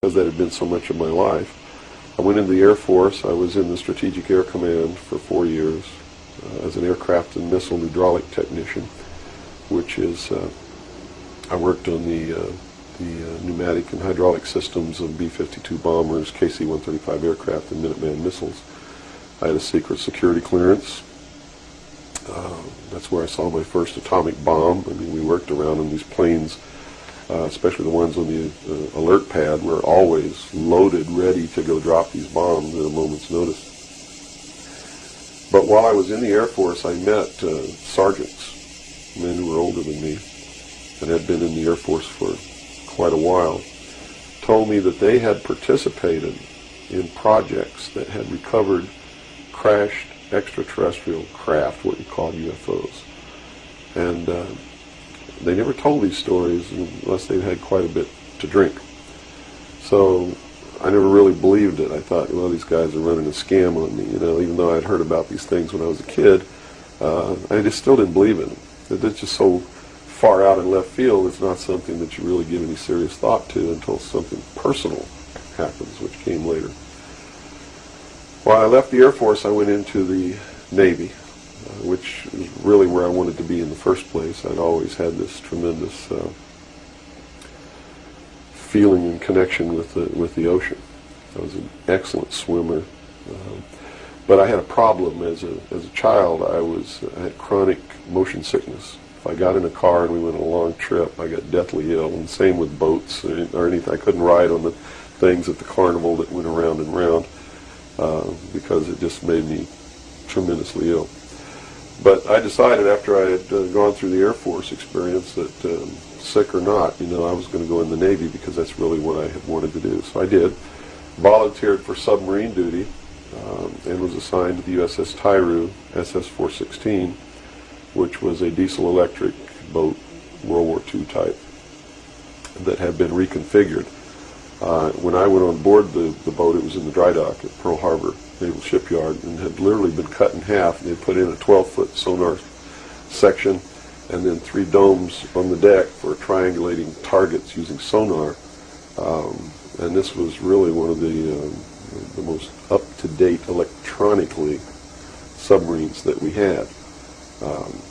because that had been so much of my life. I went into the Air Force. I was in the Strategic Air Command for 4 years as an aircraft and missile hydraulic technician, which is, I worked on the pneumatic and hydraulic systems of B-52 bombers, KC-135 aircraft, and Minuteman missiles. I had a secret security clearance. That's where I saw my first atomic bomb. I mean, we worked around in these planes, especially the ones on the alert pad, were always loaded, ready to go drop these bombs at a moment's notice. But while I was in the Air Force, I met sergeants, men who were older than me, and had been in the Air Force for quite a while, told me that they had participated in projects that had recovered crashed extraterrestrial craft, what you call UFOs. And they never told these stories unless they'd had quite a bit to drink. So I never really believed it. I thought, well, these guys are running a scam on me, you know, even though I'd heard about these things when I was a kid. I just still didn't believe in them. It's just so far out in left field, it's not something that you really give any serious thought to until something personal happens, which came later. While I left the Air Force, I went into the Navy, which is really where I wanted to be in the first place. I'd always had this tremendous feeling and connection with the ocean. I was an excellent swimmer, but I had a problem as a child. I had chronic motion sickness. If I got in a car and we went on a long trip, I got deathly ill, and same with boats or anything. I couldn't ride on the things at the carnival that went around and round because it just made me tremendously ill. But I decided after I had gone through the Air Force experience that sick or not, you know, I was going to go in the Navy because that's really what I had wanted to do. So I did. Volunteered for submarine duty and was assigned to the USS Tyru, SS-416, which was a diesel-electric boat, World War II type, that had been reconfigured. When I went on board the boat, it was in the dry dock at Pearl Harbor Naval Shipyard and had literally been cut in half. They put in a 12-foot sonar section and then 3 domes on the deck for triangulating targets using sonar. And this was really one of the most up-to-date electronically submarines that we had.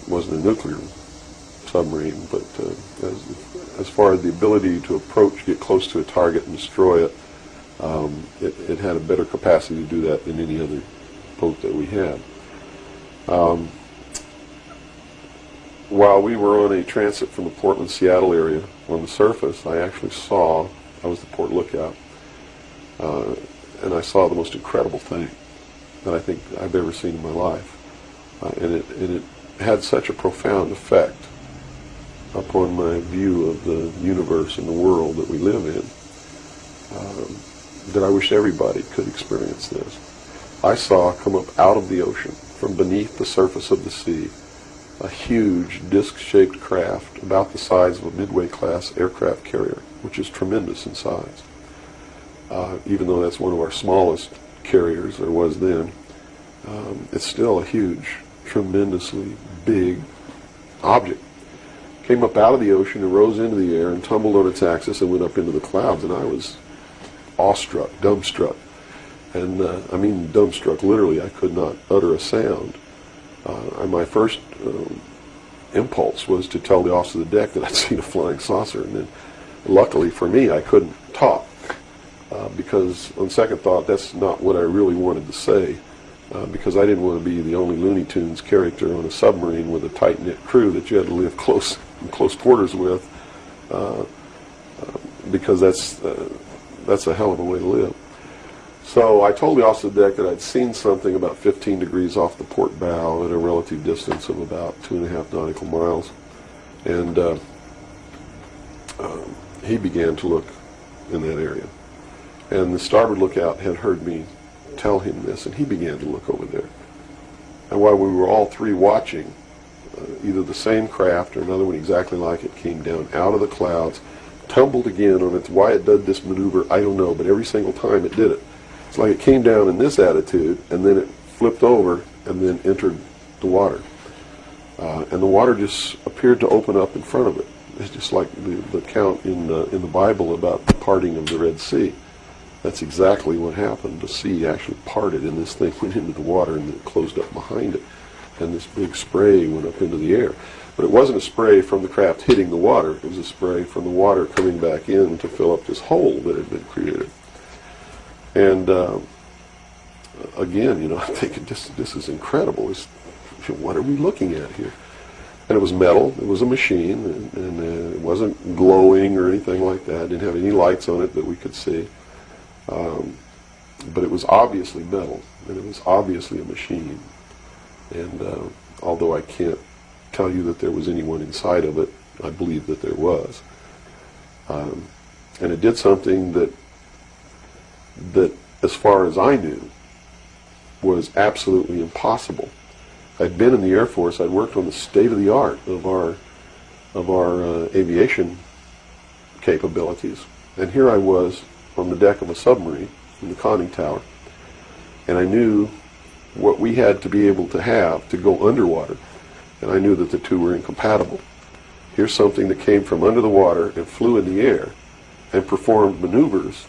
Wasn't a nuclear submarine, but as far as the ability to approach, get close to a target and destroy it, it had a better capacity to do that than any other boat that we had. While we were on a transit from the Portland-Seattle area on the surface, I actually saw, I was the port lookout, and I saw the most incredible thing that I think I've ever seen in my life. And it had such a profound effect upon my view of the universe and the world that we live in that I wish everybody could experience this. I saw come up out of the ocean, from beneath the surface of the sea, a huge disc-shaped craft about the size of a Midway-class aircraft carrier, which is tremendous in size. Even though that's one of our smallest carriers there was then, it's still a huge, tremendously big object. Came up out of the ocean and rose into the air and tumbled on its axis and went up into the clouds, and I was awestruck, dumbstruck. And I mean dumbstruck, literally. I could not utter a sound. And my first impulse was to tell the officer of the deck that I'd seen a flying saucer, and then luckily for me I couldn't talk because on second thought that's not what I really wanted to say. Because I didn't want to be the only Looney Tunes character on a submarine with a tight-knit crew that you had to live in close quarters with, because that's a hell of a way to live. So I told the officer of the deck that I'd seen something about 15 degrees off the port bow at a relative distance of about 2.5 nautical miles. And he began to look in that area. And the starboard lookout had heard me tell him this, and he began to look over there. And while we were all three watching, either the same craft or another one exactly like it came down out of the clouds, tumbled again on its, why it did this maneuver, I don't know, but every single time it did it. It's like it came down in this attitude, and then it flipped over and then entered the water. And the water just appeared to open up in front of it. It's just like the account in the Bible about the parting of the Red Sea. That's exactly what happened. The sea actually parted and this thing went into the water and it closed up behind it. And this big spray went up into the air. But it wasn't a spray from the craft hitting the water. It was a spray from the water coming back in to fill up this hole that had been created. And again, I'm thinking, this is incredible. What are we looking at here? And it was metal. It was a machine, and it wasn't glowing or anything like that. It didn't have any lights on it that we could see. But it was obviously metal, and it was obviously a machine. And although I can't tell you that there was anyone inside of it, I believe that there was. And it did something that, as far as I knew, was absolutely impossible. I'd been in the Air Force. I'd worked on the state-of-the-art of our aviation capabilities. And here I was on the deck of a submarine in the conning tower. And I knew what we had to be able to have to go underwater. And I knew that the two were incompatible. Here's something that came from under the water and flew in the air and performed maneuvers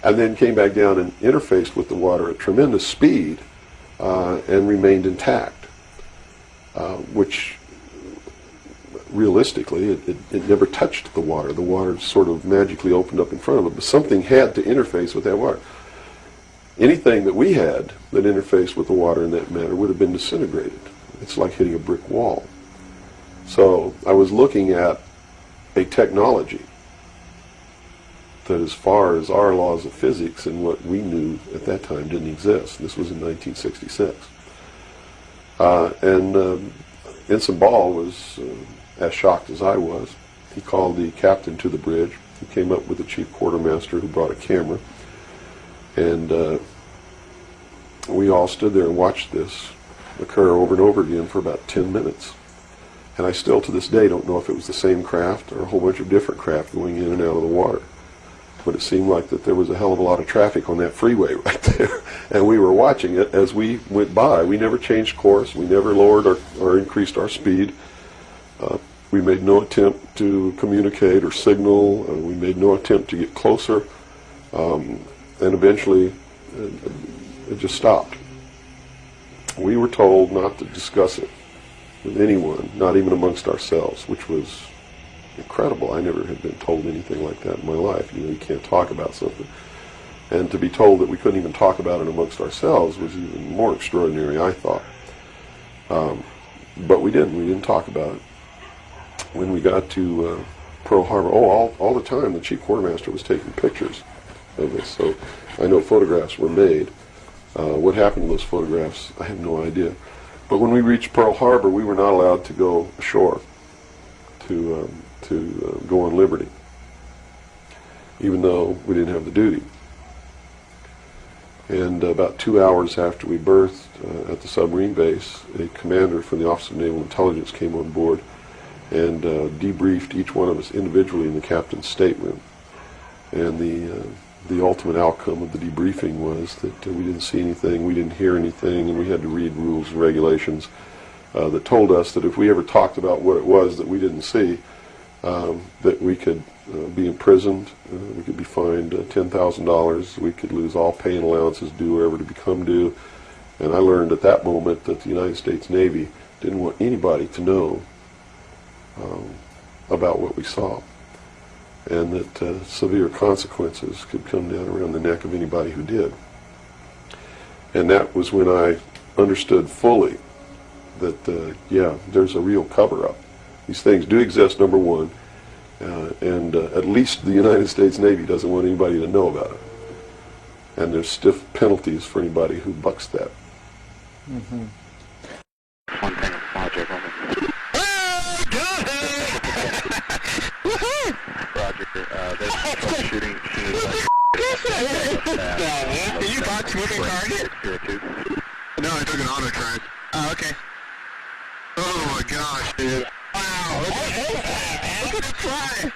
and then came back down and interfaced with the water at tremendous speed and remained intact, which realistically it never touched the water. The water sort of magically opened up in front of it, but something had to interface with that water. Anything that we had that interfaced with the water in that manner would have been disintegrated. It's like hitting a brick wall. So I was looking at a technology that, as far as our laws of physics and what we knew at that time, didn't exist. This was in 1966. Ensign Ball was as shocked as I was. He called the captain to the bridge. He came up with the chief quartermaster, who brought a camera. And we all stood there and watched this occur over and over again for about 10 minutes. And I still, to this day, don't know if it was the same craft or a whole bunch of different craft going in and out of the water. But it seemed like that there was a hell of a lot of traffic on that freeway right there. And we were watching it as we went by. We never changed course. We never lowered or increased our speed. We made no attempt to communicate or signal. We made no attempt to get closer. And eventually, it just stopped. We were told not to discuss it with anyone, not even amongst ourselves, which was incredible. I never had been told anything like that in my life. You can't talk about something. And to be told that we couldn't even talk about it amongst ourselves was even more extraordinary, I thought. But we didn't. We didn't talk about it. When we got to Pearl Harbor, all the time the chief quartermaster was taking pictures of this. So I know photographs were made. What happened to those photographs, I have no idea. But when we reached Pearl Harbor, we were not allowed to go ashore to go on liberty, even though we didn't have the duty. And about 2 hours after we berthed at the submarine base, a commander from the Office of Naval Intelligence came on board and debriefed each one of us individually in the captain's stateroom. And the ultimate outcome of the debriefing was that we didn't see anything, we didn't hear anything, and we had to read rules and regulations that told us that if we ever talked about what it was that we didn't see, that we could be imprisoned, we could be fined $10,000, we could lose all pay and allowances due or ever to become due. And I learned at that moment that the United States Navy didn't want anybody to know about what we saw, and that severe consequences could come down around the neck of anybody who did. And that was when I understood fully that, yeah, there's a real cover-up. These things do exist, number one, and at least the United States Navy doesn't want anybody to know about it. And there's stiff penalties for anybody who bucks that. Mm-hmm. One thing, Roger, over. Roger, there's shooting. Did you box moving target? No, I took an auto track. Oh, okay. Oh my gosh, dude. Wow. Look at the fly.